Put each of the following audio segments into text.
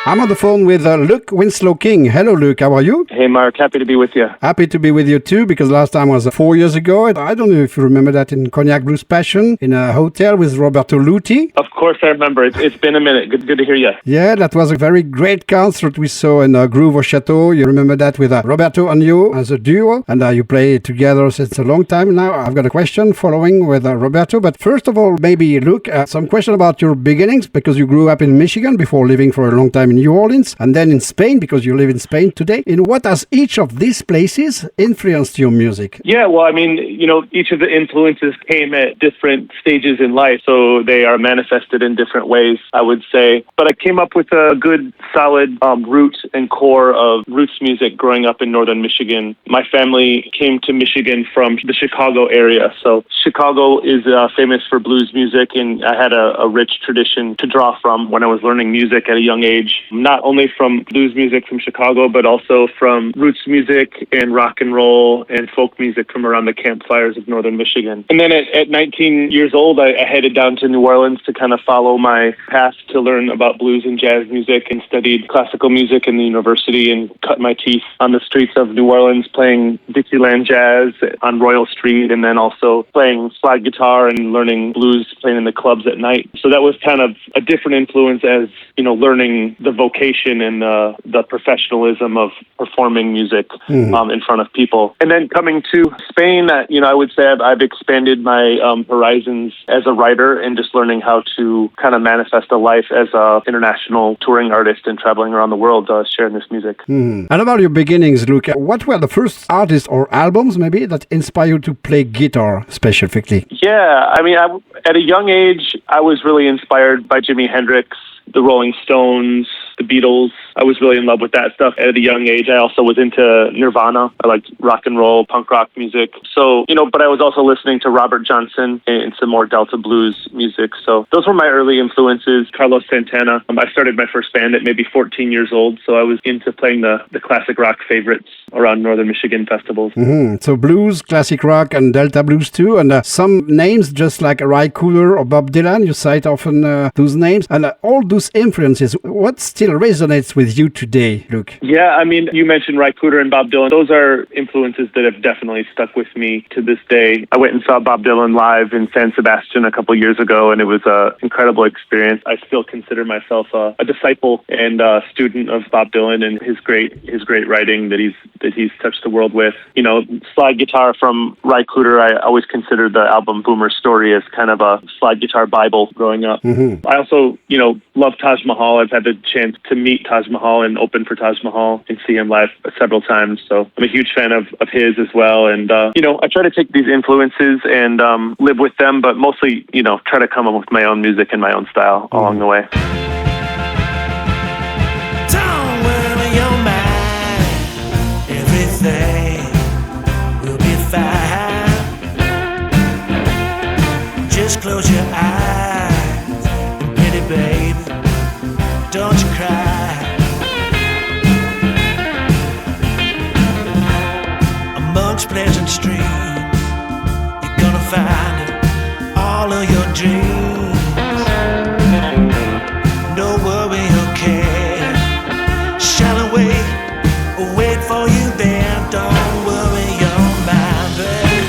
I'm on the phone with Luke Winslow-King. Hello, Luke. How are you? Hey, Mark. Happy to be with you. Happy to be with you, too, because last time was 4 years ago. I don't know if you remember that in Cognac Blues Passion in a hotel with Roberto Luti. Of course I remember. It's been a minute. Good to hear you. Yeah, that was a very great concert we saw in Groove au Chateau. You remember that with Roberto and you as a duo, and you play together since a long time now. I've got a question following with Roberto, but first of all, maybe, Luke, some question about your beginnings, because you grew up in Michigan before living for a long time in New Orleans, and then in Spain, because you live in Spain today. In what has each of these places influenced your music? Yeah, well, I mean, each of the influences came at different stages in life, so they are manifested in different ways, I would say. But I came up with a good, solid root and core of roots music growing up in northern Michigan. My family came to Michigan from the Chicago area, so Chicago is famous for blues music, and I had a rich tradition to draw from when I was learning music at a young age, not only from blues music from Chicago, but also from roots music and rock and roll and folk music from around the campfires of northern Michigan. And then at 19 years old, I headed down to New Orleans to kind of follow my path to learn about blues and jazz music, and studied classical music in the university and cut my teeth on the streets of New Orleans playing Dixieland jazz on Royal Street, and then also playing slide guitar and learning blues, playing in the clubs at night. So that was kind of a different influence as, learning the vocation and the professionalism of performing music in front of people. And then coming to Spain, I would say I've expanded my horizons as a writer and just learning how to kind of manifest a life as an international touring artist and traveling around the world sharing this music. And about your beginnings, Luke, what were the first artists or albums maybe that inspired you to play guitar specifically? Yeah, I mean, at a young age, I was really inspired by Jimi Hendrix, the Rolling Stones, the Beatles. I was really in love with that stuff at a young age. I also was into Nirvana. I liked rock and roll, punk rock music. So, but I was also listening to Robert Johnson and some more Delta blues music. So those were my early influences. Carlos Santana. I started my first band at maybe 14 years old. So I was into playing the classic rock favorites around northern Michigan festivals. So blues, classic rock, and Delta blues too. And some names just like Ry Cooder or Bob Dylan, you cite often those names. And all those influences, what still resonates with you today, Luke? Yeah, I mean, you mentioned Ry Cooder and Bob Dylan. Those are influences that have definitely stuck with me to this day. I went and saw Bob Dylan live in San Sebastian a couple years ago, and it was an incredible experience. I still consider myself a disciple and a student of Bob Dylan and his great writing that he's touched the world with. Slide guitar from Ry Cooder, I always considered the album Boomer Story as kind of a slide guitar Bible growing up. I also, love Taj Mahal. I've had the chance to meet Taj Mahal and open for Taj Mahal and see him live several times. So I'm a huge fan of his as well. And, I try to take these influences and live with them, but mostly, try to come up with my own music and my own style along the way. Don't worry your mind, everything will be fine. Just close your eyes and pity, baby, don't you cry. Amongst pleasant streams, you're gonna find all of your dreams. No worry or care shall wait for you there. Don't worry your mind, baby.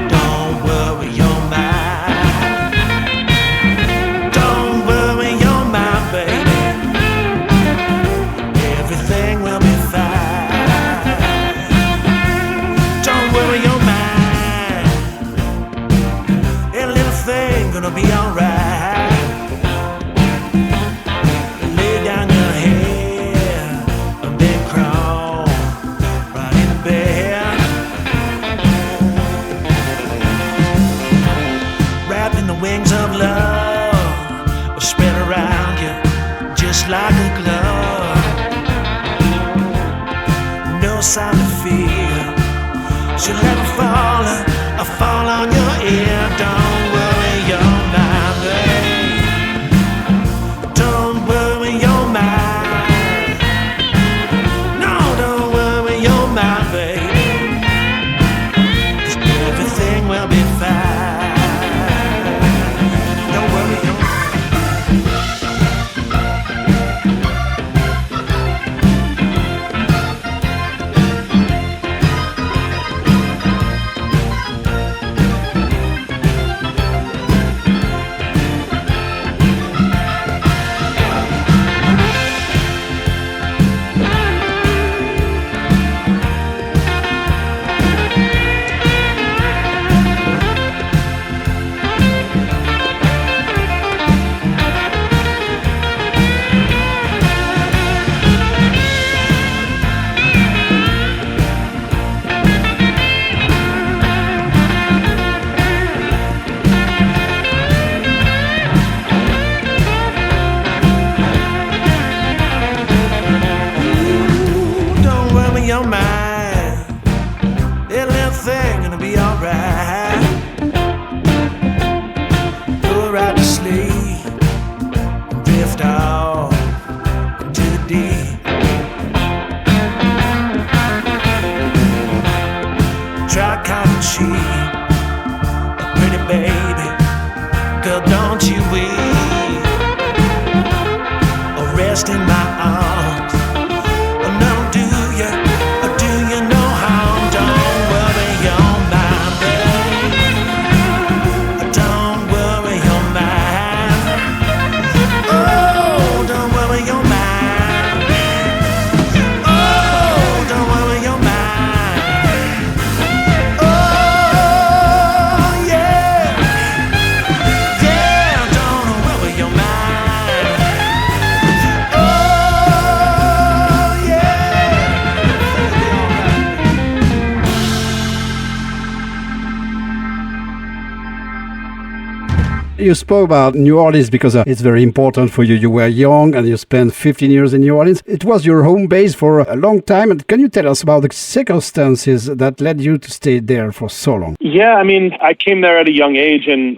Don't worry your mind. Don't worry your mind, baby. Everything will be fine. Don't worry your mind. Every little thing gonna be alright. Lay down your head and then crawl right in bed. Wrapped in the wings of love, spread around you just like a glove. No sign of fear should ever fall on your ear. Don't worry your mind, babe. Don't worry your mind. No, don't worry your mind, babe. 'Cause everything will be fine. Don't worry your mind. drift off into the deep. Try cotton sheet, pretty baby, girl, don't you weep. Rest in my arms. Oh, no, do you know how? Don't worry your mind, babe. Don't worry your mind. Oh, don't worry your mind. Oh, don't worry your mind. Oh, yeah. Yeah, don't worry your mind. You spoke about New Orleans because it's very important for you. You were young and you spent 15 years in New Orleans. It was your home base for a long time. And can you tell us about the circumstances that led you to stay there for so long? Yeah, I mean, I came there at a young age and,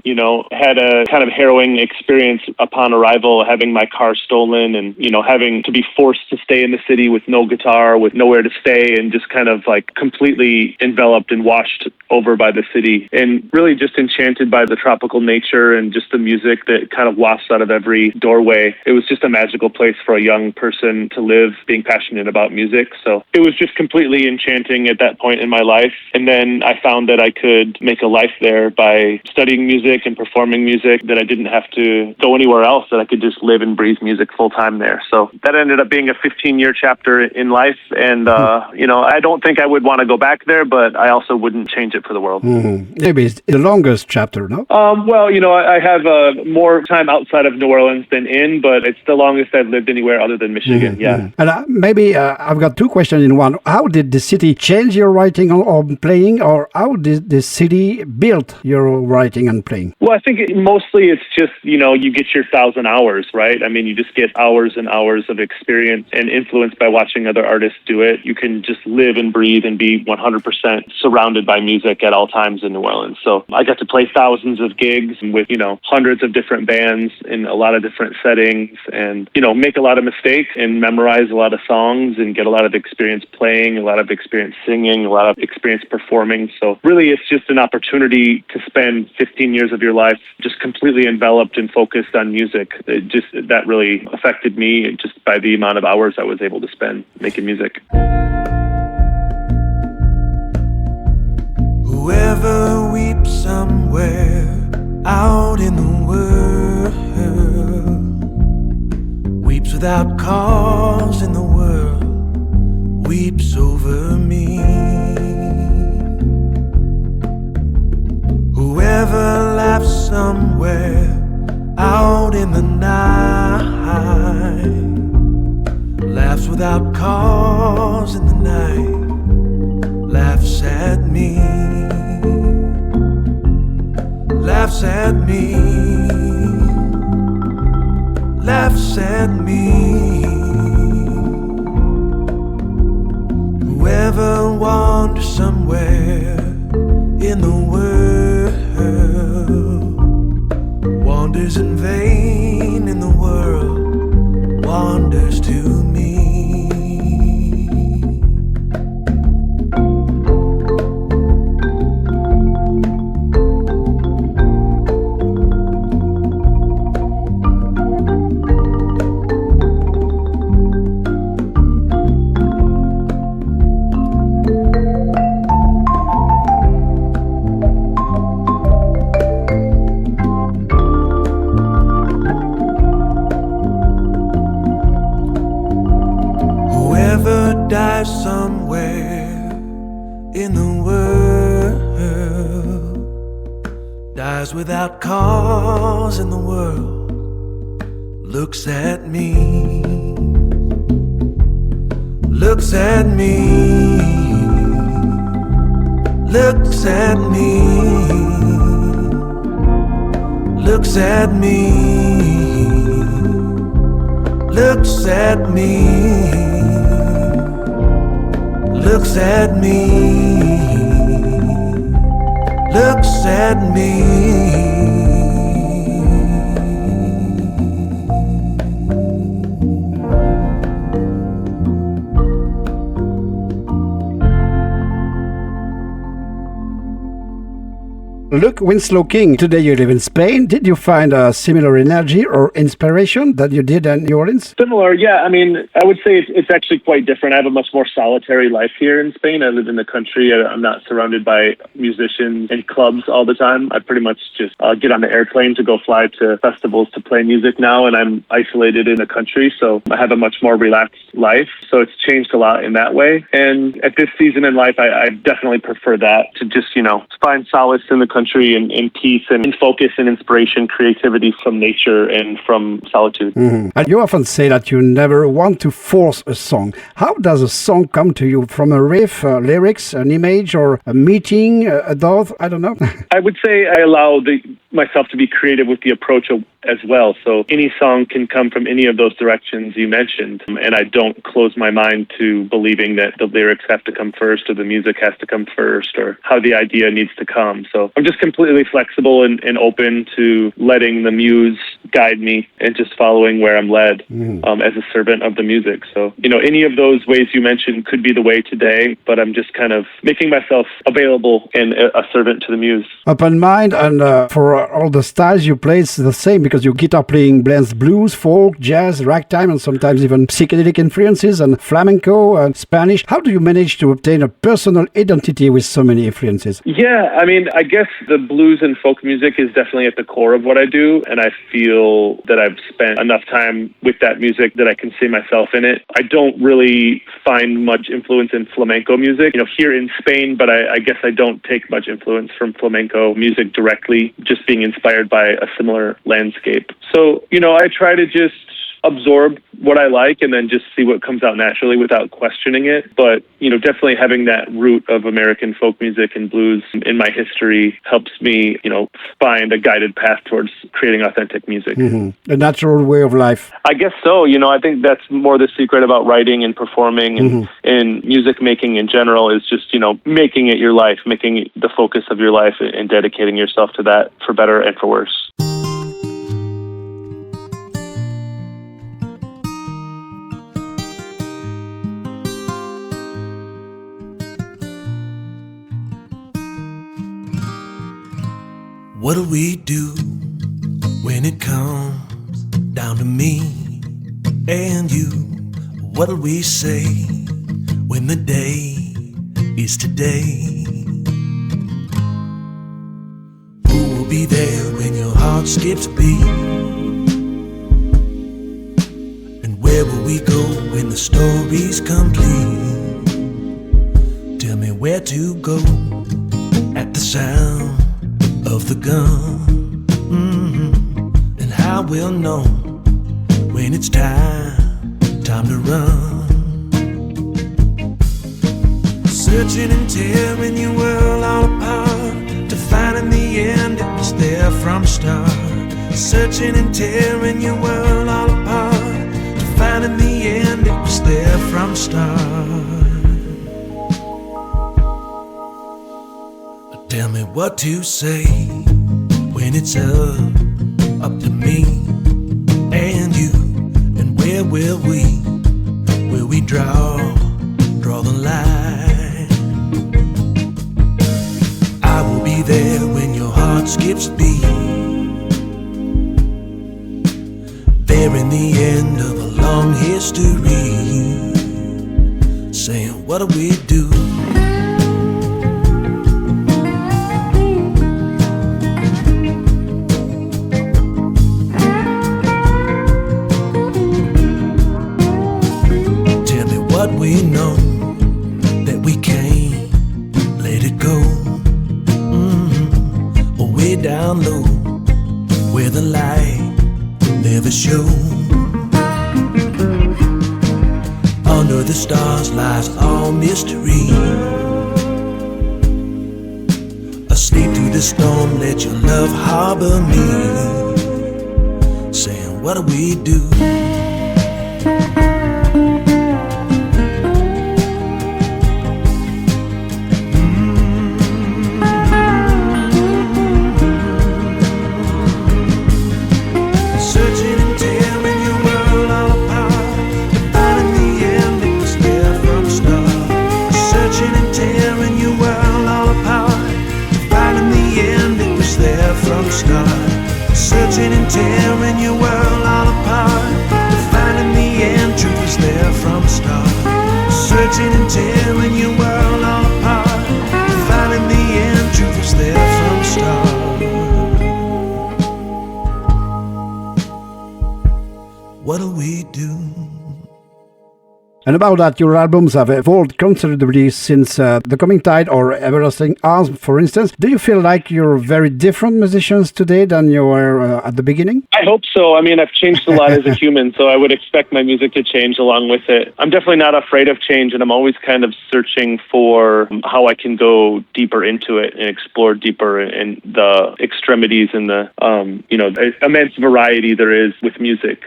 had a kind of harrowing experience upon arrival, having my car stolen and, having to be forced to stay in the city with no guitar, with nowhere to stay, and just kind of like completely enveloped and washed over by the city, and really just enchanted by the tropical nature and just the music that kind of wafts out of every doorway. It was just a magical place for a young person to live, being passionate about music. So it was just completely enchanting at that point in my life. And then I found that I could make a life there by studying music and performing music, that I didn't have to go anywhere else, that I could just live and breathe music full time there. So that ended up being a 15-year chapter in life. And, I don't think I would want to go back there, but I also wouldn't change it for the world. Mm-hmm. Maybe it's the longest chapter, no? I have more time outside of New Orleans than in, but it's the longest I've lived anywhere other than Michigan. Mm-hmm. Yeah. And maybe I've got two questions in one. How did the city change your writing or playing, or how did the city build your writing and playing? Well, I think mostly it's just, you get your 1,000 hours, right? I mean, you just get hours and hours of experience and influence by watching other artists do it. You can just live and breathe and be 100% surrounded by music at all times in New Orleans. So I got to play thousands of gigs with, hundreds of different bands in a lot of different settings, and, make a lot of mistakes and memorize a lot of songs and get a lot of experience playing, a lot of experience singing, a lot of experience performing. So really it's just an opportunity to spend 15 years of your life just completely enveloped and focused on music. That really affected me just by the amount of hours I was able to spend making music. Whoever weeps somewhere out in the world weeps without cause in the world, weeps over me. Whoever laughs somewhere out in the night laughs without cause in the night, laughs at me, laughs at me, laughs at me. Whoever wanders somewhere in the world wanders in vain in the world, wanders to me. Dies somewhere in the world, dies without cause in the world, looks at me, looks at me, looks at me, looks at me, looks at me, looks at me, looks at me. Luke Winslow-King. Today you live in Spain. Did you find a similar energy or inspiration that you did in New Orleans? Similar, yeah. I mean, I would say it's actually quite different. I have a much more solitary life here in Spain. I live in the country. I'm not surrounded by musicians and clubs all the time. I pretty much just get on the airplane to go fly to festivals to play music now, and I'm isolated in the country, so I have a much more relaxed life. So it's changed a lot in that way. And at this season in life, I definitely prefer that to just, find solace in the country and in peace and in focus and inspiration, creativity from nature and from solitude. Mm-hmm. And you often say that you never want to force a song. How does a song come to you? From a riff, lyrics, an image, or a meeting, a thought? I don't know. I would say I allow myself to be creative with the approach as well. So any song can come from any of those directions you mentioned. And I don't close my mind to believing that the lyrics have to come first or the music has to come first or how the idea needs to come. So I'm just completely flexible and open to letting the muse guide me and just following where I'm led as a servant of the music. So, any of those ways you mentioned could be the way today, but I'm just kind of making myself available and a servant to the muse. Open mind, and for all the styles you play, it's the same because your guitar playing blends blues, folk, jazz, ragtime, and sometimes even psychedelic influences and flamenco and Spanish. How do you manage to obtain a personal identity with so many influences? Yeah, I mean, I guess the blues and folk music is definitely at the core of what I do, and I feel that I've spent enough time with that music that I can see myself in it. I don't really find much influence in flamenco music, here in Spain, but I guess I don't take much influence from flamenco music directly, just being inspired by a similar landscape. So, I try to just absorb what I like and then just see what comes out naturally without questioning it. But, definitely having that root of American folk music and blues in my history helps me, find a guided path towards creating authentic music. Mm-hmm. A natural way of life. I guess so. I think that's more the secret about writing and performing and music making in general is just, making it your life, making it the focus of your life and dedicating yourself to that for better and for worse. What do we do when it comes down to me and you? What do we say when the day is today? Who will be there when your heart skips a beat? And where will we go when the story's complete? Tell me where to go at the sound of the gun, and how we'll know when it's time to run. Searching and tearing your world all apart to find in the end it was there from the start. Searching and tearing your world all apart to find in the end it was there from the start. Tell me what to say when it's up to me and you. And where will we draw the line? I will be there when your heart skips a beat. There in the end of a long history, saying what do we do? We know that we can't let it go. Way down low, where the light never shows. Under the stars lies all mystery. Asleep through the storm, let your love harbor me. Saying, what do we do? Tearing your world all apart to find in the end what'll we do? And about that, your albums have evolved considerably since The Coming Tide or Everlasting Arms, for instance. Do you feel like you're very different musicians today than you were at the beginning? I hope so. I mean, I've changed a lot as a human, so I would expect my music to change along with it. I'm definitely not afraid of change, and I'm always kind of searching for how I can go deeper into it and explore deeper in the extremities and the, immense variety there is with music.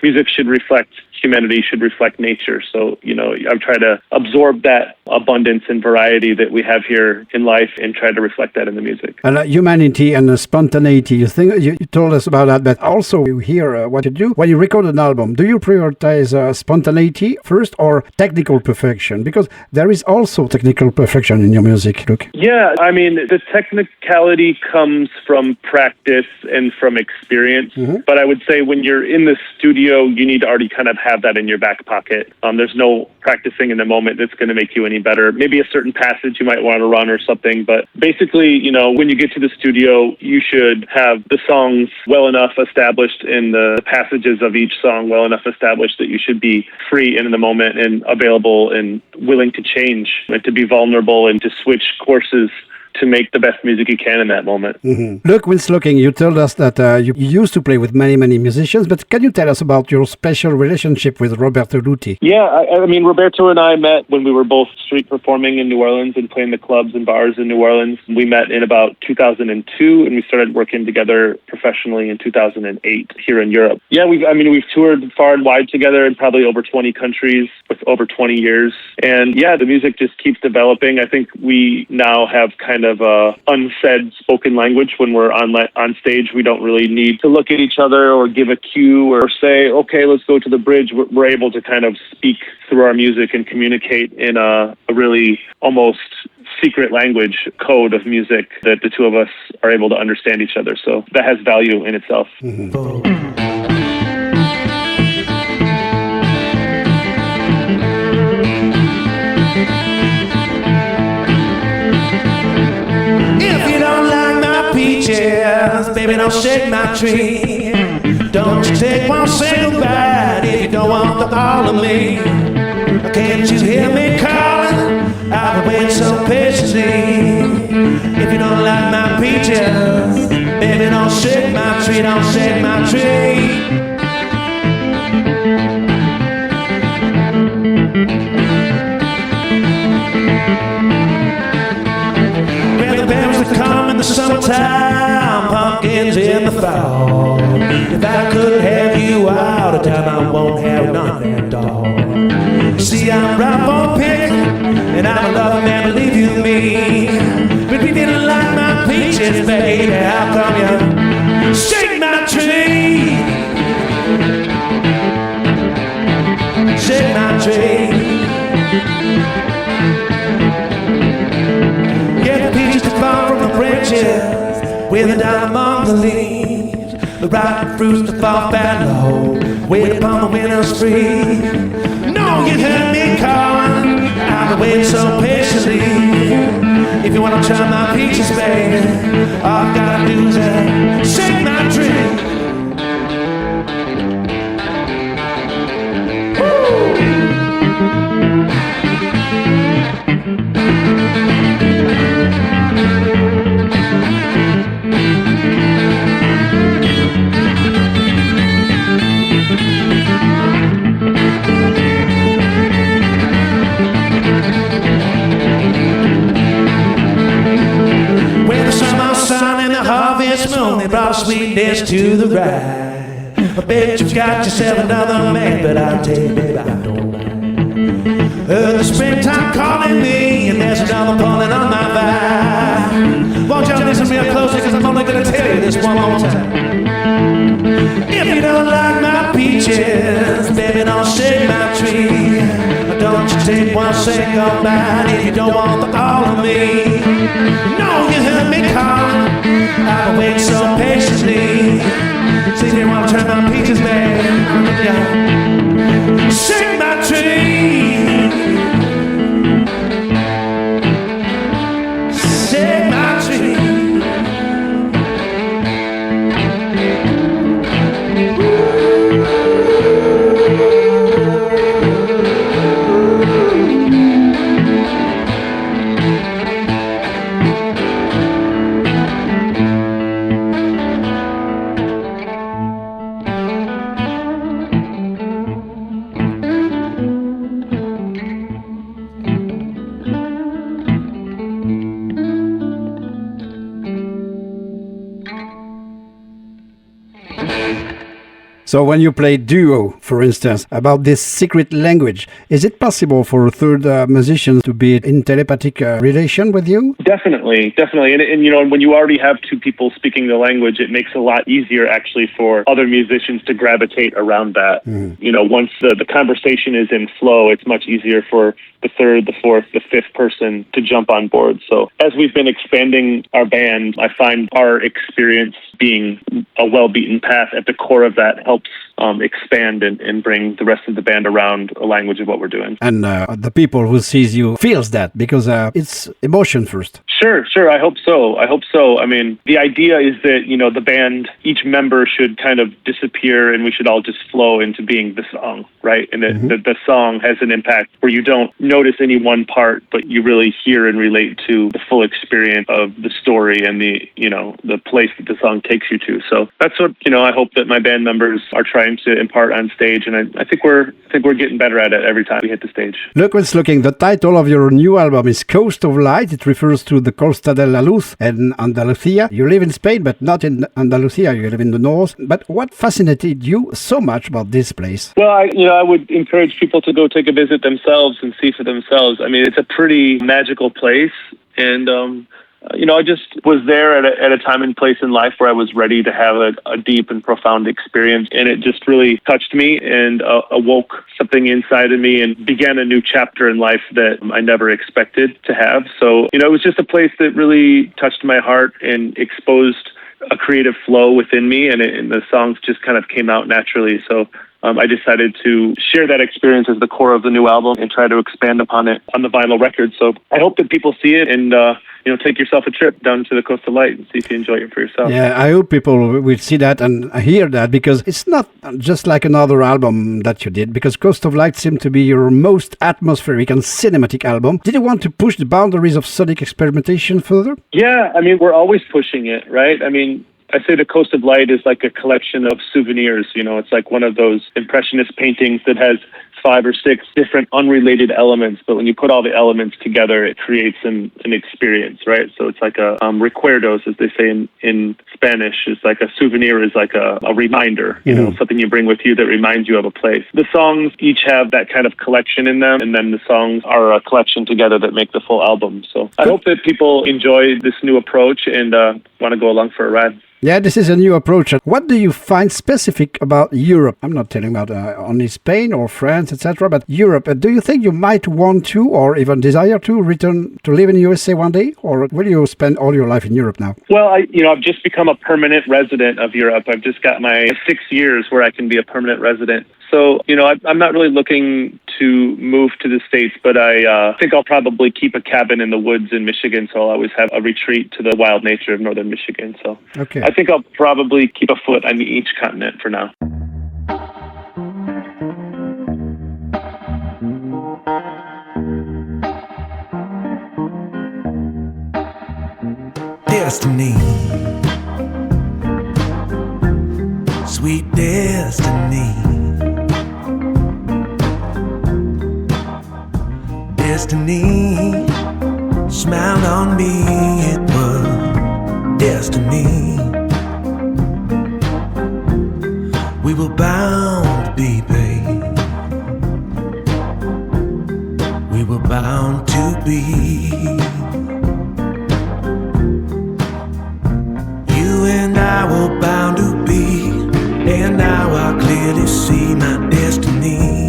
Music should reflect humanity, should reflect nature. So, I've tried to absorb that abundance and variety that we have here in life and try to reflect that in the music. And humanity and spontaneity, you told us about that, but also you hear what you do. When you record an album, do you prioritize spontaneity first or technical perfection? Because there is also technical perfection in your music, Luke. Yeah, I mean, the technicality comes from practice and from experience. Mm-hmm. But I would say when you're in the studio, you need to already kind of have that in your back pocket. There's no practicing in the moment that's going to make you any better. Maybe a certain passage you might want to run or something, but basically, when you get to the studio, you should have the songs well enough established in the passages of each song well enough established that you should be free in the moment and available and willing to change and to be vulnerable and to switch courses to make the best music you can in that moment. Mm-hmm. Luke Winslow-King, you told us that you used to play with many, many musicians, but can you tell us about your special relationship with Roberto Luti? Yeah, I mean, Roberto and I met when we were both street performing in New Orleans and playing the clubs and bars in New Orleans. We met in about 2002, and we started working together professionally in 2008 here in Europe. Yeah, we've toured far and wide together in probably over 20 countries with over 20 years. And yeah, the music just keeps developing. I think we now have kind of a unsaid spoken language when we're on stage. We don't really need to look at each other or give a cue or say, okay, let's go to the bridge. We're able to kind of speak through our music and communicate in a really almost secret language code of music that the two of us are able to understand each other. So that has value in itself. Mm-hmm. Baby, don't shake my tree. Don't you take one single bite if you don't want the all of me. Can't you hear me calling? I've been waiting so patiently. If you don't like my peaches, baby, don't shake my tree, don't shake my tree. Come in the summertime, pumpkins in the fall. If I could have you out of time, I won't have none at all. See, I'm ripe for picking, and I'm a loving man, believe you me. But if you didn't like my peaches, baby, how come you shake my tree? Shake my tree. Fall from the branches, with a dime among the leaves. The ripe fruits to fall fat low, wait upon the winter's free. No, you heard me calling, I've been waiting so patiently. If you wanna try my peaches, baby, all I gotta do is shake my tree. They brought sweetness to the ride. I bet you've got yourself another man, but I'll tell you, baby, I don't mind. The springtime calling me, and there's another pulling on my vibe. Won't you listen real closely, because I'm only going to tell you this one more time. If you don't like my peaches, baby, don't shake my tree. Don't you take one single bite if you don't want the all of me. No, you heard me calling, I've been waiting so patiently. See, if you want to turn my peaches, baby, shake my tree. Shake my tree. Ooh. So when you play duo, for instance, about this secret language, is it possible for a third musician to be in telepathic relation with you? Definitely. And when you already have two people speaking the language, it makes it a lot easier actually for other musicians to gravitate around that. Once the conversation is in flow, it's much easier for the third, the fourth, the fifth person to jump on board. So as we've been expanding our band, I find our experience being a well-beaten path at the core of that helps expand and bring the rest of the band around a language of what we're doing. And the people who sees you feels that because it's emotion first. Sure. I hope so. I mean, the idea is that, the band, each member should kind of disappear and we should all just flow into being the song, right? And that the song has an impact where you don't notice any one part, but you really hear and relate to the full experience of the story and the place that the song takes you to. So that's what, I hope that my band members are trying to impart on stage. And I think we're getting better at it every time we hit the stage. Luke Winslow-King, the title of your new album is Coast of Light. It refers to the Costa de la Luz and Andalusia. You live in Spain, but not in Andalusia. You live in the north. But what fascinated you so much about this place? Well, I would encourage people to go take a visit themselves and see for themselves. I mean, it's a pretty magical place. And, I just was there at a time and place in life where I was ready to have a deep and profound experience. And it just really touched me and awoke something inside of me and began a new chapter in life that I never expected to have. So, it was just a place that really touched my heart and exposed a creative flow within me. And the songs just kind of came out naturally. So I decided to share that experience as the core of the new album and try to expand upon it on the vinyl record. So I hope that people see it and, take yourself a trip down to the Coast of Light and see if you enjoy it for yourself. Yeah, I hope people will see that and hear that because it's not just like another album that you did because Coast of Light seemed to be your most atmospheric and cinematic album. Did you want to push the boundaries of sonic experimentation further? Yeah, I mean, we're always pushing it, right? I mean, I say the Coast of Light is like a collection of souvenirs. It's like one of those impressionist paintings that has 5 or 6 different unrelated elements, but when you put all the elements together, it creates an experience, right? So it's like a recuerdos, as they say in Spanish. It's like a souvenir is like a reminder, something you bring with you that reminds you of a place. The songs each have that kind of collection in them, and then the songs are a collection together that make the full album. So I hope that people enjoy this new approach and want to go along for a ride. Yeah, this is a new approach. What do you find specific about Europe? I'm not telling about only Spain or France, etc., but Europe. Do you think you might want to or even desire to return to live in the USA one day? Or will you spend all your life in Europe now? Well, I've just become a permanent resident of Europe. I've just got my 6 years where I can be a permanent resident. So, I'm not really looking to move to the States, but I think I'll probably keep a cabin in the woods in Michigan, so I'll always have a retreat to the wild nature of northern Michigan. So okay. I think I'll probably keep a foot on each continent for now. Destiny, sweet destiny. Destiny smiled on me, it was destiny. We were bound to be, babe. We were bound to be. You and I were bound to be, and now I clearly see my destiny.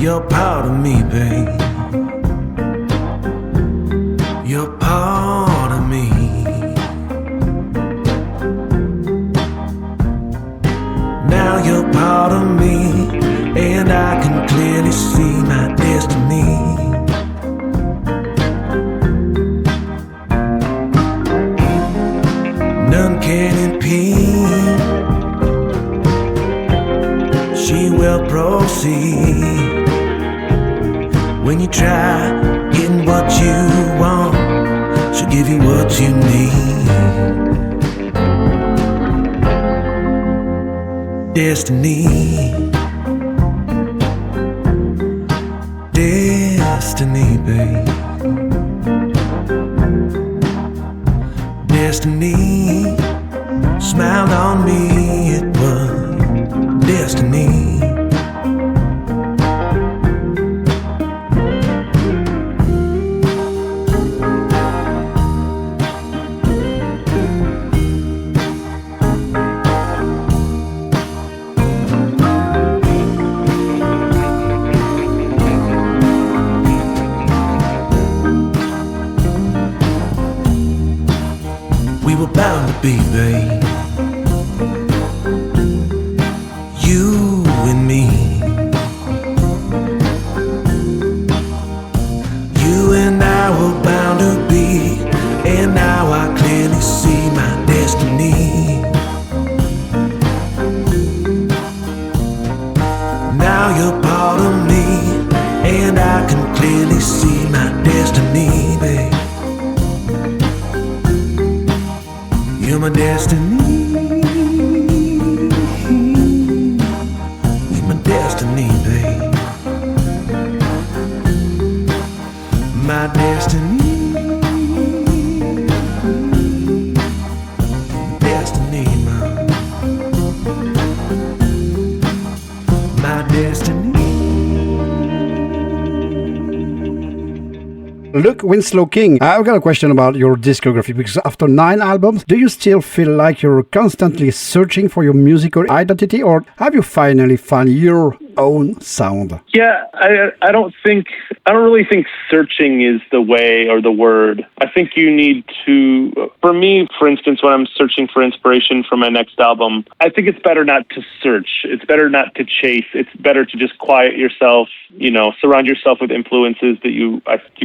You're part of me, babe. You're part of me. Now you're part of me, and I can clearly see my destiny. None can impede. She will proceed. When you try getting what you want, she'll give you what you need. Destiny, destiny, babe. Destiny, smiled on me, it was destiny. We were bound to be, babe. You and me. You and I were bound to be, and now I clearly see my destiny. Now you're part of me, and I can clearly see my destiny, babe. You're my destiny. You're my destiny, babe. My destiny. Destiny, my destiny. Luke Winslow-King, I've got a question about your discography, because after 9 albums, do you still feel like you're constantly searching for your musical identity, or have you finally found your own sound? Yeah, I don't really think searching is the way or the word. I think you need to, for me, for instance, when I'm searching for inspiration for my next album, I think it's better not to search. It's better not to chase. It's better to just quiet yourself, surround yourself with influences that you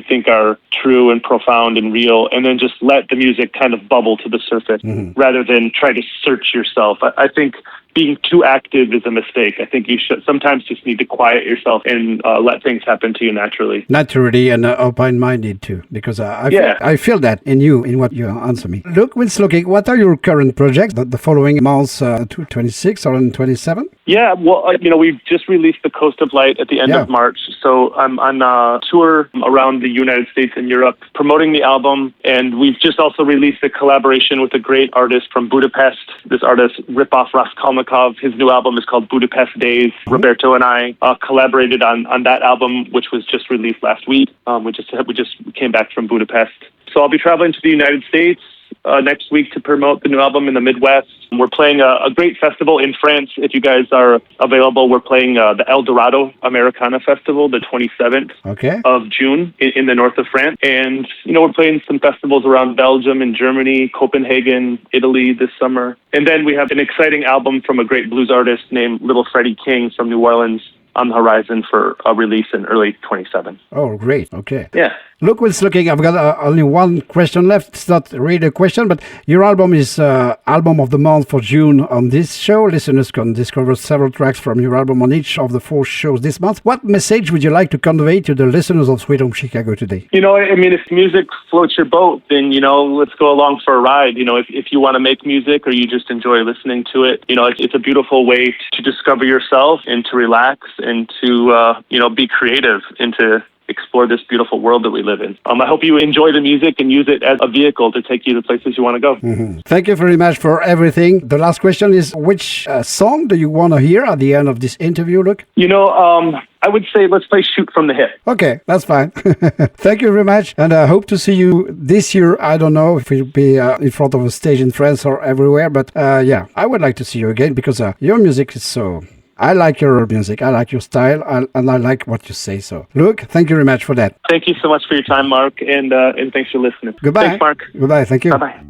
think are true and profound and real, and then just let the music kind of bubble to the surface rather than try to search yourself. I think being too active is a mistake. I think you should sometimes just need to quiet yourself and let things happen to you naturally. Naturally and open-minded too, because I feel that in you, in what you answer me. Luke Winslow-King, what are your current projects the following months, 26 or 27? Yeah, well, we've just released The Coast of Light at the end of March, so I'm on a tour around the United States and Europe promoting the album, and we've just also released a collaboration with a great artist from Budapest, this artist Ripoff Raskolnikov. His new album is called Budapest Days. Roberto and I collaborated on that album, which was just released last week. We just came back from Budapest. So I'll be traveling to the United States next week to promote the new album in the Midwest. We're playing a great festival in France. If you guys are available, we're playing the El Dorado Americana Festival, the 27th of June in the north of France. And, we're playing some festivals around Belgium and Germany, Copenhagen, Italy this summer. And then we have an exciting album from a great blues artist named Little Freddie King from New Orleans on the horizon for a release in early 27. Oh, great. Okay. Yeah. Look, Winslow-King, I've got only one question left. It's not really a question, but your album is Album of the Month for June on this show. Listeners can discover several tracks from your album on each of the 4 shows this month. What message would you like to convey to the listeners of Sweet Home Chicago today? If music floats your boat, then, let's go along for a ride. If you want to make music or you just enjoy listening to it, it's a beautiful way to discover yourself and to relax and to, be creative and to explore this beautiful world that we live in. I hope you enjoy the music and use it as a vehicle to take you to places you want to go. Mm-hmm. Thank you very much for everything. The last question is, which song do you want to hear at the end of this interview, Luke? I would say let's play Shoot from the Hip. Okay, that's fine. Thank you very much. And I hope to see you this year. I don't know if it'll be in front of a stage in France or everywhere, but I would like to see you again because your music is so... I like your music, I like your style, and I like what you say. So, Luke, thank you very much for that. Thank you so much for your time, Mark, and thanks for listening. Goodbye. Thanks, Mark. Goodbye, thank you. Bye-bye.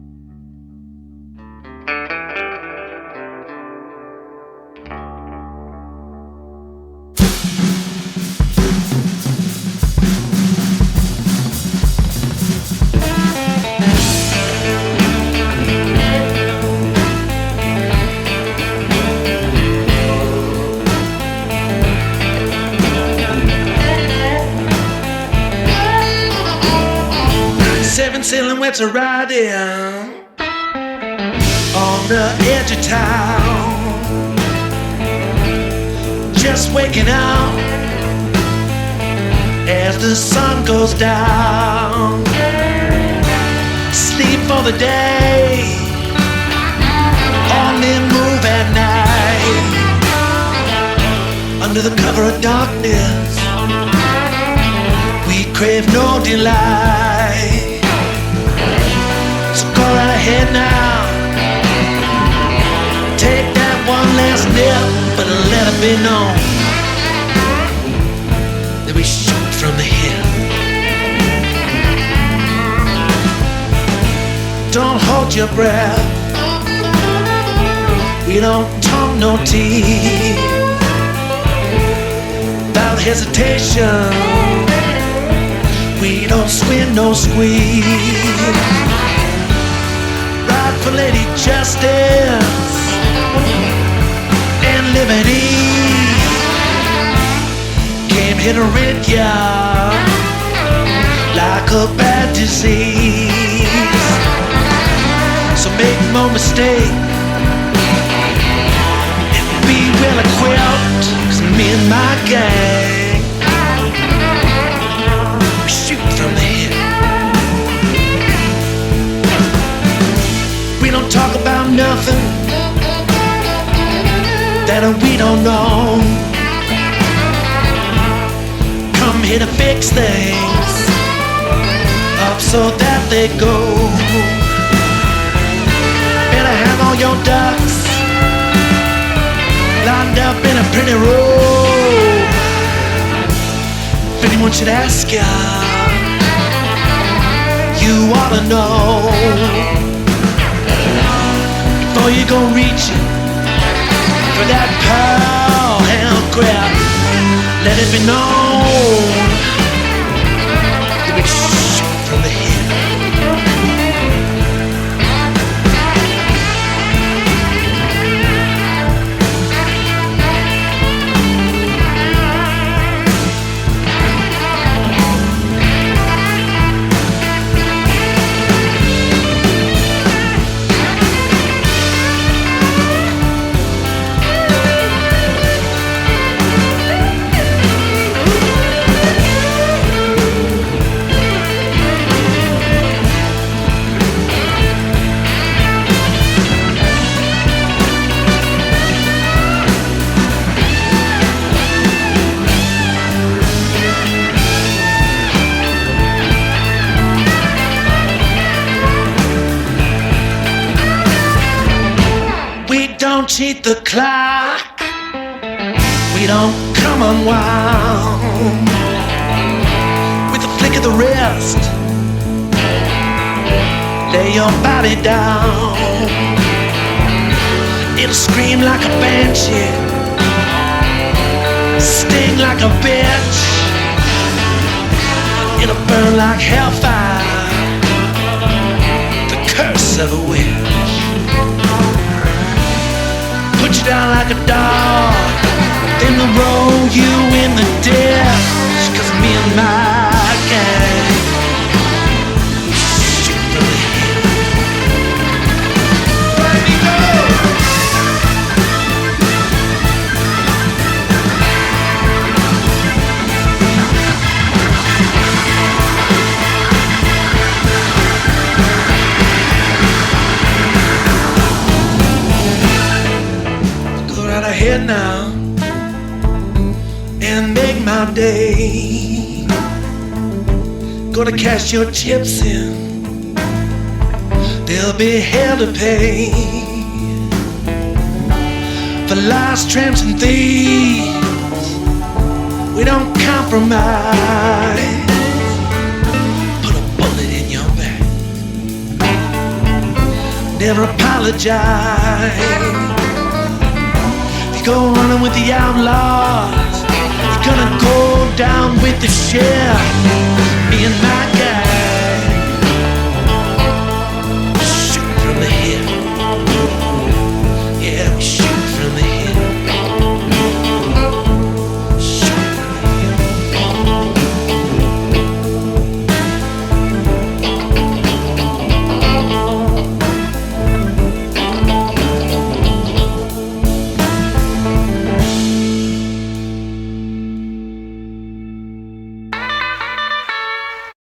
Silhouettes are riding on the edge of town, just waking up as the sun goes down. Sleep for the day, only move at night, under the cover of darkness. We crave no delight. So go right ahead now, take that one last nip, but let it be known that we shoot from the hip. Don't hold your breath, we don't talk no tea. Without hesitation, we don't swim no squeeze. Ride for Lady Justice and liberty. Came here to rid ya like a bad disease. So make no mistake, and be well equipped, 'cause me and my gang, we shoot from the hip. We don't talk about nothing that we don't know. Come here to fix things up so that they go. Better have all your ducks lined up in a pretty row. If anyone should ask ya, you ought to know. Before you go reaching for that pearl hand grab, let it be known that we shoot from the hip. Don't cheat the clock, we don't come unwound. With a flick of the wrist, lay your body down. It'll scream like a banshee, sting like a bitch. It'll burn like hellfire, the curse of a witch. Put you down like a dog, then they'll roll you in the ditch. 'Cause me and my gang, we shoot from the hip. Let me go. Ahead now and make my day. Gonna cash your chips in, there'll be hell to pay. For lies, tramps and thieves, we don't compromise. Put a bullet in your back, never apologize. Go running with the outlaws, you're gonna go down with the sheriff. Me and my guy,